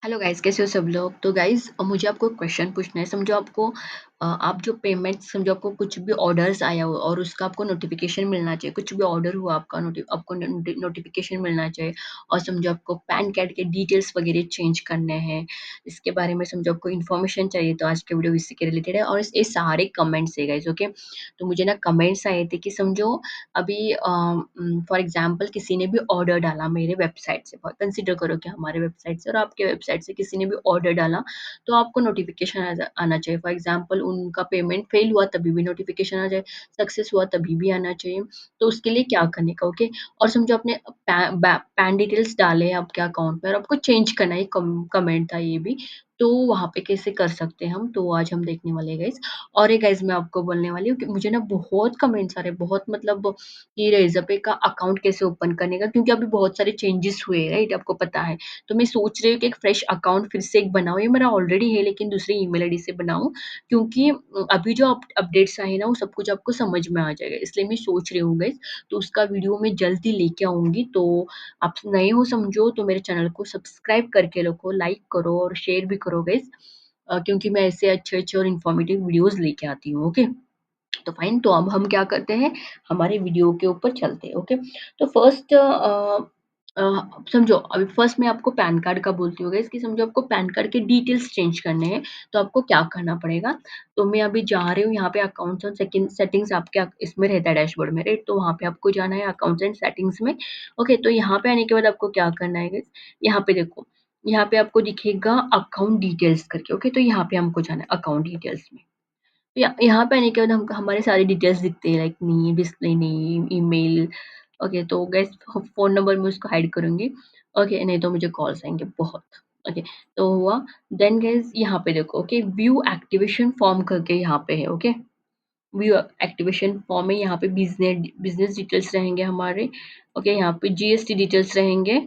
Hello guys, कैसे हो सब लोग? तो गाइस मुझे आपको एक क्वेश्चन पूछना है। समझो आपको आप जो पेमेंट समझो आपको कुछ भी ऑर्डर्स आया हो और उसका आपको नोटिफिकेशन मिलना चाहिए। कुछ भी ऑर्डर हुआ आपका आपको नोटिफिकेशन मिलना चाहिए। और समझो आपको पैन कार्ड के डिटेल्स वगैरह चेंज करने हैं। इसके बारे में समझो आपको इन्फॉर्मेशन चाहिए, तो आज के वीडियो इसी के रिलेटेड है। और ये सारे कमेंट्स है गाइस, ओके। तो मुझे ना कमेंट्स आए थे कि समझो अभी फॉर एग्जांपल किसी ने भी ऑर्डर डाला मेरे वेबसाइट से, कंसीडर करो कि हमारे वेबसाइट से और आपके वेबसाइट से किसी ने भी ऑर्डर डाला, तो आपको नोटिफिकेशन आना चाहिए। फॉर एग्जांपल उनका पेमेंट फेल हुआ तभी भी नोटिफिकेशन आ जाए, सक्सेस हुआ तभी भी आना चाहिए। तो उसके लिए क्या करने का, ओके। और समझो आपने पैन डिटेल्स डाले हैं आपके अकाउंट में और आपको चेंज करना है, कमेंट था ये भी। तो वहाँ पे कैसे कर सकते हैं हम, तो आज हम देखने वाले हैं गाइस। और ये गाइस मैं आपको बोलने वाली हूँ कि मुझे ना बहुत कमेंट्स आ रहे हैं, बहुत मतलब कि रेज़रपे का अकाउंट कैसे ओपन करने का, क्योंकि अभी बहुत सारे चेंजेस हुए हैं, राइट? आपको पता है। तो मैं सोच रही हूँ कि एक फ्रेश अकाउंट फिर से एक बनाऊँ। ये मेरा ऑलरेडी है लेकिन दूसरी ईमेल आईडी से बनाऊँ, क्योंकि अभी जो अपडेट्स आए हैं ना वो सब कुछ आपको समझ में आ जाएगा। इसलिए मैं सोच रही हूँ गाइस, तो उसका वीडियो मैं जल्दी लेके आऊँगी। तो आप नए हो समझो तो मेरे चैनल को सब्सक्राइब करके रखो, लाइक करो और शेयर भी करो गाइस। क्योंकि मैं ऐसे अच्छे-अच्छे और इन्फॉर्मेटिव वीडियोज़ लेके आती हूँ, ओके? तो फाइन, तो अब हम क्या करते हैं, हमारे वीडियो के ऊपर चलते हैं, ओके। तो फर्स्ट समझो अभी फर्स्ट मैं आपको पैन कार्ड का बोलती हूँ गाइस, कि समझो आपको पैन कार्ड के डिटेल्स चेंज करने हैं, तो आपको क्या करना पड़ेगा। तो मैं अभी जा रही हूँ यहाँ पे अकाउंट्स एंड सेटिंग्स आपके इसमें रहता है डैशबोर्ड में, राइट? तो वहाँ पे आपको जाना है अकाउंट्स एंड सेटिंग्स में, ओके। तो यहाँ पे आने के बाद आपको क्या करना है गाइस, यहाँ पे देखो, यहाँ पे आपको दिखेगा अकाउंट डिटेल्स करके, ओके। तो यहाँ पे हमको जाना है अकाउंट डिटेल्स में। यहाँ पे आने के बाद हम हमारे सारे डिटेल्स दिखते हैं, like name, display name, email, okay. तो गाइस फ़ोन नंबर मैं उसको हाइड करूँगी, ओके, नहीं तो मुझे कॉल्स आएँगे बहुत, ओके। तो हुआ, देन गाइस यहाँ पे देखो, ओके, व्यू एक्टिवेशन फॉर्म करके यहाँ पे है, ओके। व्यू एक्टिवेशन फॉर्म है, यहाँ पे बिज़नेस डिटेल्स रहेंगे हमारे, ओके। यहाँ पे जीएसटी डिटेल्स रहेंगे,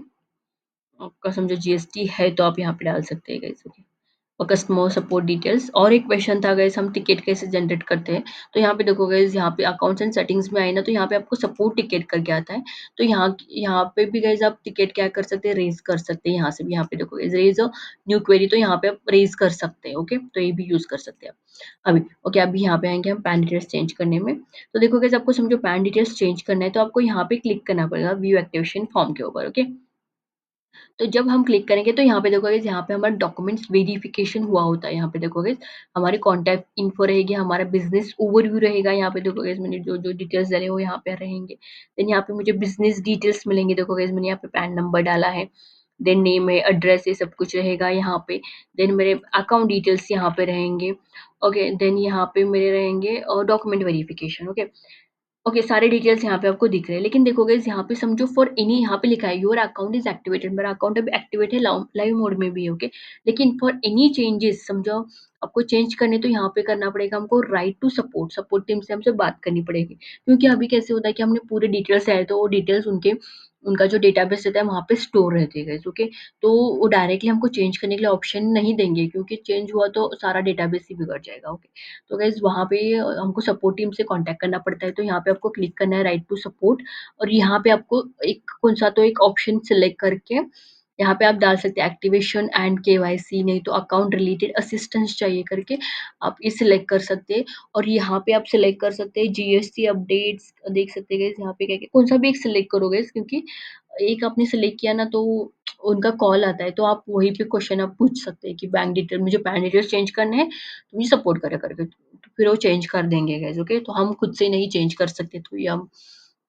आपका समझो जीएसटी है तो आप यहाँ पे डाल सकते हैं गाइस, ओके। और कस्टमर सपोर्ट डिटेल्स। और एक क्वेश्चन था गाइस, हम टिकट कैसे जनरेट करते हैं। तो यहाँ पे देखो गाइस, यहाँ पे अकाउंट्स एंड सेटिंग्स में आए ना, तो यहाँ पे आपको सपोर्ट टिकट करके आता है। तो यहाँ यहाँ पे भी गाइस आप टिकट क्या कर सकते हैं, रेज कर सकते हैं। यहाँ से भी यहाँ पे देखो गाइस, रेज न्यू क्वेरी, तो यहाँ पे आप रेज कर सकते हैं, ओके। तो ये भी यूज कर सकते हैं आप अभी, ओके। अभी यहाँ पे आएंगे हम पैन डिटेल्स चेंज करने में। तो देखो गाइस, आपको समझो पैन डिटेल्स चेंज करना है तो आपको यहाँ पे क्लिक करना पड़ेगा व्यू एक्टिवेशन फॉर्म के ऊपर, ओके। तो जब हम क्लिक करेंगे तो यहाँ पे देखो गाइस, यहाँ पे हमारा डॉक्यूमेंट्स वेरिफिकेशन हुआ होता है। यहाँ पे देखो गाइस, हमारी कॉन्टैक्ट इन्फो रहेगी, हमारा बिज़नेस ओवरव्यू रहेगा। यहाँ पे देखो गाइस, मैंने जो डिटेल्स डाले वो यहाँ पे रहेंगे। देन यहाँ पे मुझे बिज़नेस डिटेल्स मिलेंगे। देखो गाइस, मैंने यहाँ पे पैन नंबर डाला है, देन नेम है, एड्रेस है, सब कुछ रहेगा यहाँ पे। देन मेरे अकाउंट डिटेल्स यहाँ पे रहेंगे, ओके। देन यहाँ पे मेरे रहेंगे डॉक्यूमेंट वेरिफिकेशन, ओके। ओके, सारे डिटेल्स यहाँ पे आपको दिख रहे हैं। लेकिन देखो गाइस, यहाँ पे समझो फॉर एनी, यहाँ पे लिखा है योर अकाउंट इज़ एक्टिवेटेड। मेरा अकाउंट अभी एक्टिवेट है, लाइव मोड में भी है, ओके। लेकिन फॉर एनी चेंजेस समझो आपको चेंज करने, तो यहाँ पे करना पड़ेगा हमको राइट टू सपोर्ट टीम से हमसे बात करनी पड़ेगी। क्योंकि अभी कैसे होता है कि हमने पूरे डिटेल्स डाले, तो वो डिटेल्स उनके उनका जो डेटाबेस रहता है वहाँ पे स्टोर रहती है गाइस, ओके। तो वो डायरेक्टली हमको चेंज करने के लिए ऑप्शन नहीं देंगे, क्योंकि चेंज हुआ तो सारा डेटाबेस ही बिगड़ जाएगा, ओके। तो गाइज़ वहाँ पे हमको सपोर्ट टीम से कॉन्टैक्ट करना पड़ता है, तो यहाँ पे आपको क्लिक करना है राइट टू सपोर्ट। और यहाँ पे आपको एक कौन-सा तो एक ऑप्शन सिलेक्ट करके यहाँ पे आप डाल सकते हैं एक्टिवेशन एंड केवाईसी, नहीं तो अकाउंट रिलेटेड असिस्टेंस चाहिए करके आप ये सिलेक्ट कर सकते हैं। और यहाँ पे आप सिलेक्ट कर सकते हैं जीएसटी अपडेट्स, देख सकते हैं गाइज़ यहाँ पे क्या-क्या, कौन-सा भी एक सिलेक्ट करो गाइज़, क्योंकि एक आपने सिलेक्ट किया ना तो उनका कॉल आता है, तो आप वहीं पे क्वेश्चन आप पूछ सकते हैं कि बैंक डिटेल, मुझे बैंक डिटेल्स चेंज करने हैं, तो मुझे सपोर्ट करा करके। तो फिर वो चेंज कर देंगे गाइज़, ओके। तो हम खुद से नहीं चेंज कर सकते, तो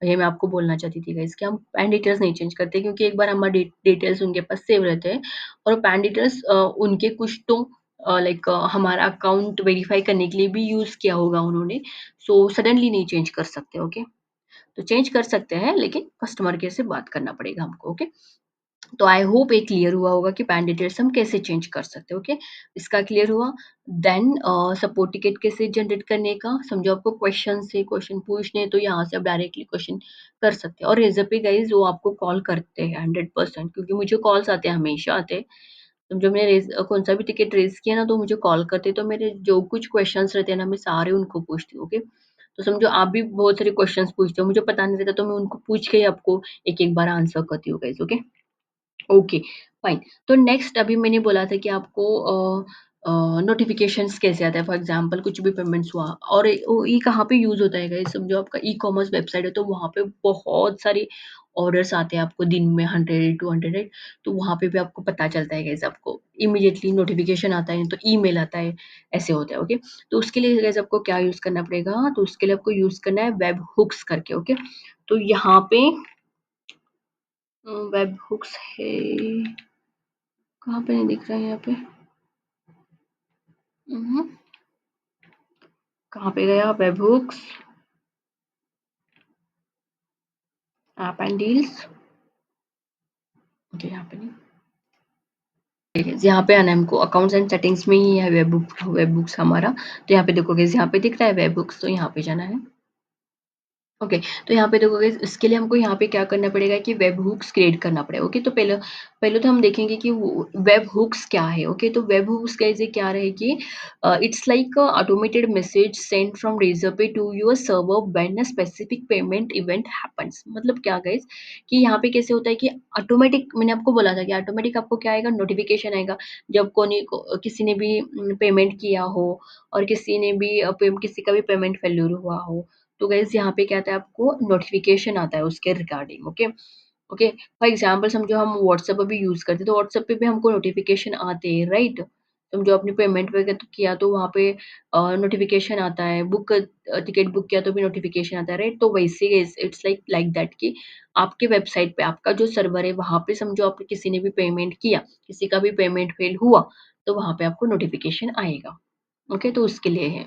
ये मैं आपको बोलना चाहती थी गाइज़, कि हम पैन डिटेल्स नहीं चेंज करते, क्योंकि एक बार हमारे डिटेल्स उनके पास सेव रहते हैं। और पैन डिटेल्स उनके कुछ तो लाइक हमारा अकाउंट वेरीफाई करने के लिए भी यूज़ किया होगा उन्होंने। सो सडनली नहीं चेंज कर सकते, ओके। तो चेंज कर सकते हैं लेकिन कस्टमर केयर से बात करना पड़ेगा हमको, ओके। तो आई होप ये क्लियर हुआ होगा कि पैन डिटेल्स हम कैसे चेंज कर सकते हैं, ओके। इसका क्लियर हुआ। देन सपोर्ट टिकट कैसे जनरेट करने का, समझो आपको क्वेश्चन से क्वेश्चन पूछने हैं, तो यहाँ से आप डायरेक्टली क्वेश्चन कर सकते हैं। और रेज़र गाइज वो आपको कॉल करते हैं 100%, क्योंकि मुझे कॉल्स आते हैं, हमेशा आते हैं। तो जो मैंने कौन सा भी टिकट रेज किया ना, तो मुझे कॉल करते हैं, तो मेरे जो कुछ क्वेश्चंस रहते हैं ना, मैं सारे उनको पूछती हूँ, ओके। तो समझो आप भी बहुत सारे क्वेश्चंस पूछते हो, मुझे पता नहीं रहता, तो मैं उनको पूछ के ही आपको एक एक बार आंसर करती हूँ गाइज, ओके। ओके। फाइन। तो नेक्स्ट अभी मैंने बोला था कि आपको नोटिफ़िकेशंस कैसे आता है, फॉर एग्ज़ाम्पल कुछ भी पेमेंट्स हुआ और ये कहाँ पे यूज़ होता है गाइस, समझो आपका ई-कॉमर्स वेबसाइट है तो वहाँ पे बहुत सारे ऑर्डर्स आते हैं आपको दिन में 100 200 राइट? तो वहाँ पे भी आपको पता चलता है गाइस, आपको इमीडिएटली नोटिफ़िकेशन आता है तो ईमेल आता है, ऐसे होता है, ओके? तो उसके लिए गाइस आपको क्या यूज़ करना पड़ेगा, तो उसके लिए आपको यूज़ करना है वेब हुक्स करके, ओके? तो यहाँ पे वेब हुक्स है, कहाँ पे नहीं दिख रहा है यहाँ पे? उहुँ, कहाँ पे गया webhooks, app and deals, okay यहाँ पे नहीं, ठीक है, यहाँ पे आना है हमको, अकाउंट्स एंड सेटिंग्स में ही है वेबबुक्स हमारा, तो यहाँ पे देखोगे यहाँ पे दिख रहा है वेबबुक्स, तो यहाँ पे जाना है। ओके, तो यहाँ पे देखोगे इसके लिए हमको यहाँ पे क्या करना पड़ेगा कि वेब हुक्स क्रिएट करना पड़ेगा। ओके, तो पहले पहले तो हम देखेंगे कि वो वेब हुक्स क्या है। ओके, तो वेब हुक्स कैसे क्या रहे कि it's like automated message send from Razorpay to your server when a specific payment event happens. मतलब क्या गाइस कि यहाँ पे कैसे होता है कि ऑटोमेटिक, मैंने आपको बोला था कि ऑटोमेटिक आपको क्या आएगा, नोटिफिकेशन आएगा जब किसी ने भी पेमेंट किया हो और किसी ने भी किसी का भी पेमेंट फेल्यूर हुआ हो, तो गाइज़ यहाँ पे क्या आता है, आपको नोटिफ़िकेशन आता है उसके regarding, okay? Okay, for example समझो हम व्हाट्सएप अभी यूज़ करते हैं, तो व्हाट्सएप पे भी हमको नोटिफ़िकेशन आते हैं, राइट? समझो आपने पेमेंट वगैरह तो किया तो वहाँ पे नोटिफ़िकेशन आता है, टिकट बुक किया तो भी नोटिफ़िकेशन आता है, राइट? तो वैसे ही इट्स लाइक लाइक दैट कि आपके वेबसाइट पे आपका जो सर्वर है, वहाँ पे समझो आपने किसी ने भी पेमेंट किया, किसी का भी पेमेंट फेल हुआ, तो वहाँ पे आपको नोटिफ़िकेशन आएगा, ओके? तो उसके लिए है।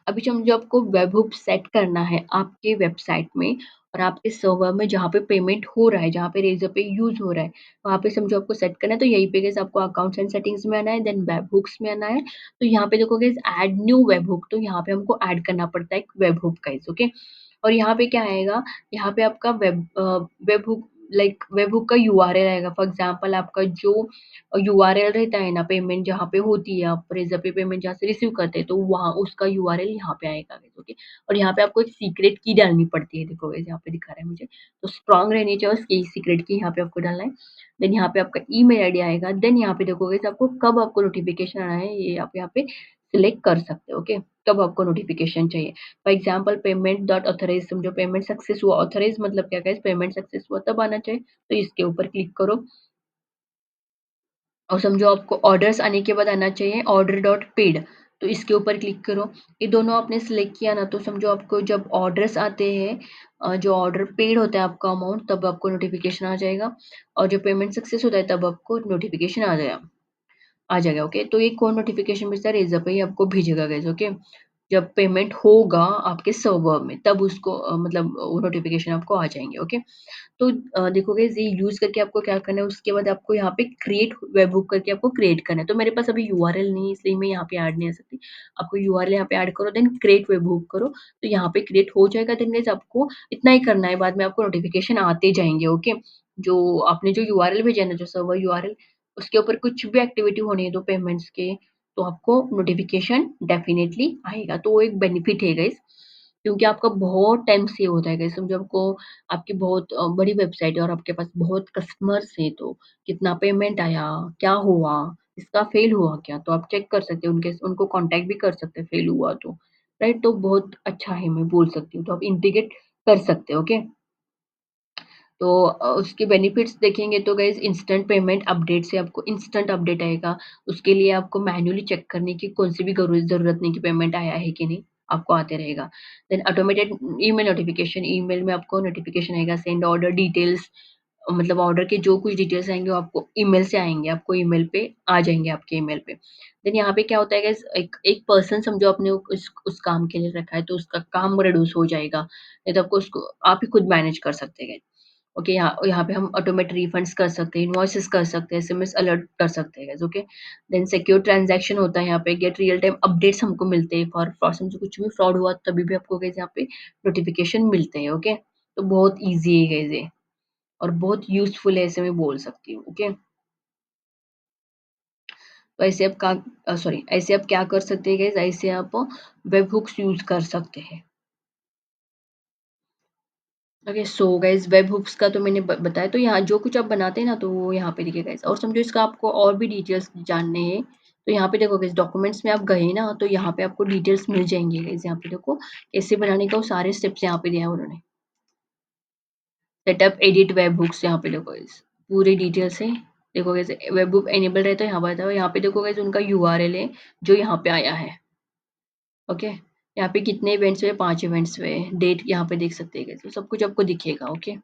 अभी समझो आपको वेबहुक सेट करना है आपके वेबसाइट में और आपके सर्वर में जहाँ पे पेमेंट हो रहा है, जहाँ पे रेज़र पे यूज़ हो रहा है, वहाँ पे समझो आपको सेट करना है, तो यहीं पे गाइस आपको अकाउंट्स एंड सेटिंग्स में आना है, देन वेबहुक्स में आना है। तो यहाँ पे देखो गाइस ऐड न्यू वेबहुक, तो यहाँ पे हमको ऐड करना पड़ता है एक वेबहुक गाइस, ओके? और यहाँ पे क्या आएगा, यहाँ पे आपका वेबहुक लाइक वेबहुक का यूआरएल आएगा। फॉर एग्ज़ाम्पल आपका जो यूआरएल रहता है ना, पेमेंट जहाँ पे होती है, आप रेज़र पे पेमेंट जहाँ से रिसीव करते हैं, तो वहाँ उसका यूआरएल यहाँ पे आएगा गाइस, ओके? और यहाँ पे आपको एक सीक्रेट की डालनी पड़ती है, देखो गाइस यहाँ पे दिखा रहा है मुझे। तो स्ट्रॉन्ग रहनी चाहिए उसकी सीक्रेट की, यहाँ पे आपको डालना है। देन यहाँ पे आपका ईमेल आईडी आएगा, देन यहाँ पे देखो गाइस आपको कब आपको नोटिफ़िकेशन आना है, ये आप यहाँ पे सिलेक्ट कर सकते हो, ओके? कब आपको नोटिफ़िकेशन चाहिए। For example payment dot authorise, समझो पेमेंट सक्सेस हुआ, ऑथराइज़ मतलब क्या गाइस, पेमेंट सक्सेस हुआ तब आना चाहिए, तो इसके ऊपर क्लिक करो। और समझो आपको ऑर्डर्स आने के बाद आना चाहिए ऑर्डर डॉट पेड, तो इसके ऊपर क्लिक करो। ये दोनों आपने सिलेक्ट किया ना, तो समझो आपको जब ऑर्डर्स आते हैं, जो ऑर्डर पेड होता है आपका अमाउंट, तब आपको नोटिफ़िकेशन आ जाएगा और जो पेमेंट सक्सेस होता है तब आपको नोटिफ़िकेशन आ जाएगा, ओके? तो ये कौन नोटिफ़िकेशन भेजता है, रेज़र पे ही आपको भेजेगा गाइस, ओके? जब पेमेंट होगा आपके सर्वर में तब उसको मतलब वो नोटिफ़िकेशन आपको आ जाएँगे, ओके? तो देखोगे ये यूज़ करके आपको क्या करना है, उसके बाद आपको यहाँ पे क्रिएट वेबहुक करके आपको क्रिएट करना है। तो मेरे पास अभी यूआरएल नहीं है इसलिए मैं यहाँ पे ऐड नहीं कर सकती। आपको यूआरएल यहाँ पे ऐड करो, देन क्रिएट वेबहुक करो, तो यहाँ पे क्रिएट हो जाएगा। देन गाइस आपको इतना ही करना है, बाद में आपको नोटिफ़िकेशन आते जाएँगे, ओके? जो आपने जो यूआरएल भेजा है ना, जो सर्वर यूआरएल, उसके ऊपर कुछ भी एक्टिविटी होनी है तो पेमेंट्स के, तो आपको नोटिफ़िकेशन डेफ़िनेटली आएगा। तो वो एक बेनिफिट है गाइस, क्योंकि आपका बहुत टाइम सेव होता है गाइस। समझो आपको आपकी बहुत बड़ी वेबसाइट है और आपके पास बहुत कस्टमर्स हैं, तो कितना पेमेंट आया, क्या हुआ, इसका फेल हुआ क्या? तो आप चेक कर सकते हो, उनके उनको कॉन्टैक्ट भी कर सकते हैं फेल हुआ तो, राइट? तो बहुत अच्छा है मैं बोल सकती हूँ, तो आप इंटीग्रेट कर सकते हो, ओके? तो उसके बेनिफिट्स देखेंगे तो गाइज़ इंस्टेंट पेमेंट अपडेट से आपको इंस्टेंट अपडेट आएगा। उसके लिए आपको मैन्युअली चेक करने की कौन-सी भी ज़रूरत नहीं कि पेमेंट आया है कि नहीं, आपको आते रहेगा। Then automated email notification, email में आपको नोटिफ़िकेशन आएगा, सेंड ऑर्डर डिटेल्स, मतलब ऑर्डर के जो कुछ डिटेल्स आएँगे वो आपको ईमेल से आएँगे, आपको ईमेल पे आ जाएँगे आपके ईमेल पे। देन यहाँ पे क्या होता है गाइज़, एक एक पर्सन समझो आपने उस काम के लिए रखा है तो उसका काम रिड्यूस हो जाएगा। नहीं तो आपको उसको आप ही खुद मैनेज कर सकते हैं। ओके, यहाँ यहाँ पे हम ऑटोमेट रिफंड्स कर सकते हैं, इनवॉइसेस कर सकते हैं, एसएमएस अलर्ट कर सकते हैं guys, okay. Then secure transaction होता है, यहाँ पे गेट रियल टाइम अपडेट्स हमको मिलते हैं फॉर फ्रॉड, समझो कुछ भी फ्रॉड हुआ तभी भी आपको गाइस यहाँ पे नोटिफिकेशन मिलते हैं, ओके। तो बहुत ईजी है गाइस ये, और बहुत यूजफुल है, ऐसे मैं बोल सकती हूँ, ओके। तो ऐसे आप का सॉरी ऐसे आप क्या कर सकते हैं गाइस, ऐसे आप वेब हुक्स यूज कर सकते हैं। Okay, so guys webhooks का तो मैंने बताया, तो यहाँ जो कुछ आप बनाते हैं ना तो वो यहाँ पे देखिए गाइस, और समझो इसका आपको और भी डिटेल्स जानने हैं तो यहाँ पे देखो गाइस, डॉक्यूमेंट्स में आप गए ना तो यहाँ पे आपको डिटेल्स मिल जाएंगे गाइस। यहाँ पे देखो कैसे बनाने का वो सारे स्टेप्स यहाँ पे दिया है उन्होंने। सेटअप एडिट वेब हुक्स, यहाँ पे देखो गाइस पूरी डिटेल्स है। देखो गाइस वेब हुक एनेबल रहता है, यहाँ पर यहाँ पे देखो गाइस उनका यूआरएल है जो यहाँ पे आया है। ओके, यहाँ पे कितने इवेंट्स हुए, 5 इवेंट्स हुए, डेट यहाँ पे देख सकते हैं गाइस, तो सब कुछ आपको दिखेगा। ओके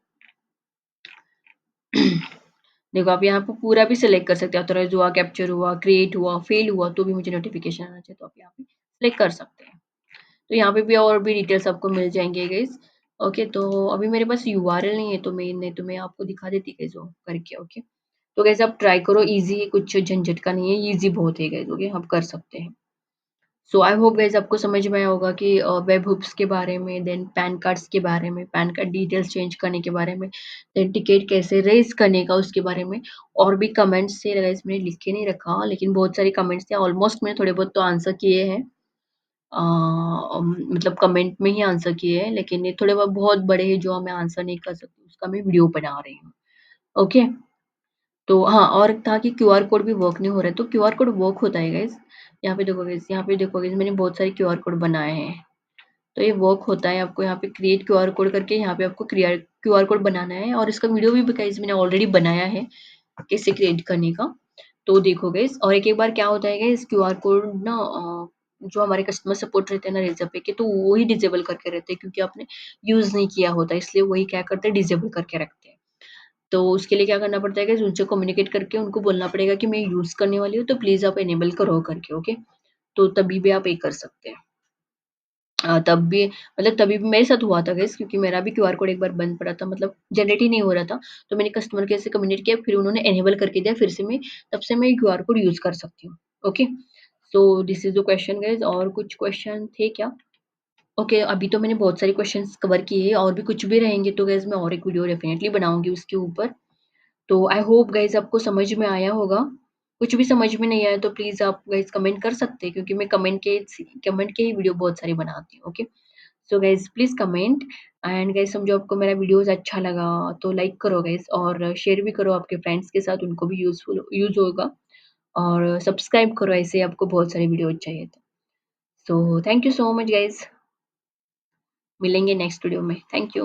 देखो आप यहाँ पे पूरा भी सिलेक्ट कर सकते हैं, ऑथराइज हुआ, कैप्चर हुआ, क्रिएट हुआ, फेल हुआ तो भी मुझे नोटिफिकेशन आना चाहिए, तो आप यहाँ पे सिलेक्ट कर सकते हैं। तो यहाँ पे भी और भी डिटेल्स आपको मिल जाएंगे गाइस। ओके, तो अभी मेरे पास यूआरएल नहीं है तो मैं नहीं तो मैं आपको दिखा देती गाइस वो करके। ओके, तो गाइस आप ट्राई करो, इजी है, कुछ झंझट का नहीं है, इजी बहुत है गाइस। ओके, आप कर सकते हैं। सो आई होप गाइस आपको समझ में आया होगा कि वेब हुक्स के बारे में, देन पैन कार्ड्स के बारे में, पैन कार्ड डिटेल्स चेंज करने के बारे में, देन टिकट कैसे रेज करने का उसके बारे में। और भी कमेंट्स थे गाइस, मैंने लिख के नहीं रखा लेकिन बहुत सारे कमेंट्स थे, ऑलमोस्ट मैंने थोड़े बहुत तो आंसर किए हैं। मतलब कमेंट में ही आंसर किए हैं, लेकिन ये थोड़े बहुत बड़े हैं जो मैं आंसर नहीं कर सकती, उसका मैं वीडियो बना रही हूँ। ओके, तो हाँ, और था कि क्यूआर कोड भी वर्क नहीं हो रहा है, तो क्यूआर कोड वर्क होता है गाइस। यहाँ पे देखो गाइस, यहाँ पे देखो गाइस, मैंने बहुत सारे क्यूआर कोड बनाए हैं, तो ये वर्क होता है। आपको यहाँ पे क्रिएट क्यूआर कोड करके यहाँ पे आपको क्यूआर कोड बनाना है, और इसका वीडियो भी गाइस मैंने ऑलरेडी बनाया है कैसे क्रिएट करने का, तो देखो गाइस। और एक एक बार क्या होता है गाइस, क्यूआर कोड ना जो हमारे कस्टमर सपोर्ट रहते हैं ना रेज़र पे के, तो वो ही डिसेबल करके रहते हैं क्योंकि आपने यूज़ नहीं किया होता, इसलिए वही क्या करते हैं, डिसेबल करके रखते हैं। तो उसके लिए क्या करना पड़ता है कि उनसे कम्युनिकेट करके उनको बोलना पड़ेगा कि मैं यूज़ करने वाली हूँ, तो प्लीज़ आप इनेबल करो करके। ओके, तो तभी भी आप ये कर सकते हैं। तब भी मतलब तभी भी मेरे साथ हुआ था गाइस, क्योंकि मेरा भी क्यूआर कोड एक बार बंद पड़ा था, मतलब जनरेट ही नहीं हो रहा था। तो मैंने कस्टमर केयर से कम्युनिकेट किया, फिर उन्होंने इनेबल करके दिया, फिर से मैं तब से मैं क्यूआर कोड यूज़ कर सकती हूँ। Okay, so this is the question guys. और कुछ क्वेश्चन थे क्या? ओके, अभी तो मैंने बहुत सारे क्वेश्चन्स कवर किए हैं, और भी कुछ भी रहेंगे तो गाइस मैं और एक वीडियो डेफिनिटली बनाऊँगी उसके ऊपर। तो आई होप गाइज़ आपको समझ में आया होगा। कुछ भी समझ में नहीं आया तो प्लीज़ आप गाइज़ कमेंट कर सकते हैं, क्योंकि मैं कमेंट के ही वीडियो बहुत सारे बनाती हूँ। Okay? So guys please comment, and guys समझो आपको मेरा वीडियोज़ अच्छा लगा तो लाइक करो गाइज़, और शेयर भी करो आपके फ्रेंड्स के साथ, उनको भी यूज़ होगा, और सब्सक्राइब करो, ऐसे आपको बहुत सारी वीडियोज़ चाहिए तो। So thank you so much guys, मिलेंगे नेक्स्ट वीडियो में। Thank you.